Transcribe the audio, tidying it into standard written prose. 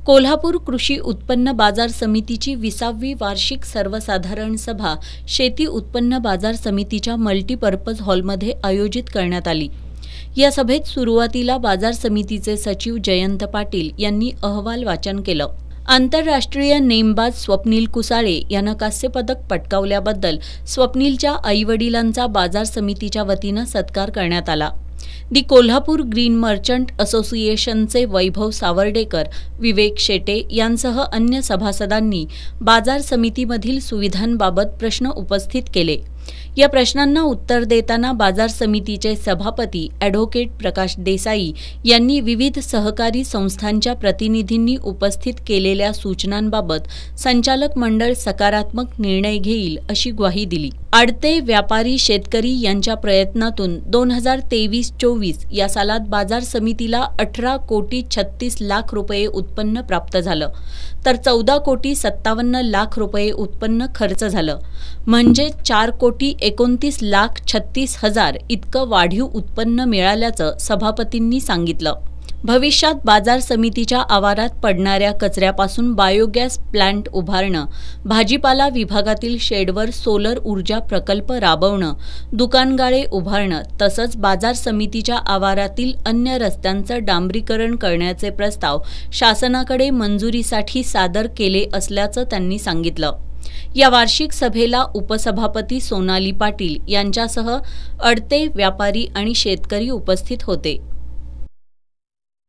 कोल्हापूर कृषी उत्पन्न बाजार समितीची 20वी वार्षिक सर्वसाधारण सभा शेती उत्पन्न बाजार समितीच्या मल्टीपर्पज हॉलमध्ये आयोजित करण्यात आली। या सभेत सुरुवातीला बाजार समितीचे सचिव जयंत पाटील यांनी अहवाल वाचन केलं। आंतरराष्ट्रीय नेमबाज स्वप्नील कुसाळे यांना कांस्य पदक पटकावल्याबद्दल स्वप्नीलच्या आईवडिलांचा बाजार समितीच्या वतीनं सत्कार करण्यात आला। दी कोल्हापूर ग्रीन मर्चंट असोसिएशनचे वैभव सावर्डेकर, विवेक शेटे यांसह अन्य सभासदांनी बाजार समितीमधील सुविधांबाबत प्रश्न उपस्थित केले। या प्रश्नांना उत्तर देताना बाजार समितीचे सभापती ॲडव्होकेट प्रकाश देसाई यांनी विविध सहकारी संस्थांच्या प्रतिनिधींनी उपस्थित केलेल्या सूचनांबाबत संचालक मंडळ सकारात्मक निर्णय घेईल अशी ग्वाही दिली। आडते व्यापारी शेतकरी यांच्या प्रयत्नातून 2023-24 या सालात बाजार समितीला 18,36,00,000 रुपये उत्पन्न प्राप्त झालं, तर 14,57,00,000 उत्पन्न खर्च झालं, म्हणजे 4,29,36,000 इतकं वाढीव उत्पन्न मिळाल्याचं सभापतींनी सांगितलं। भविष्यात बाजार समितीच्या आवारात पडणाऱ्या कचऱ्यापासून बायोगॅस प्लांट उभारणं, भाजीपाला विभागातील शेडवर सोलर ऊर्जा प्रकल्प राबवणं, दुकानगाळे उभारणं तसंच बाजार समितीच्या आवारातील अन्य रस्त्यांचं डांबरीकरण करण्याचे प्रस्ताव शासनाकडे मंजुरीसाठी सादर केले असल्याचं त्यांनी सांगितलं। या वार्षिक सभेला उपसभापती सोनाली पाटील यांच्यासह अडते व्यापारी आणि शेतकरी उपस्थित होते।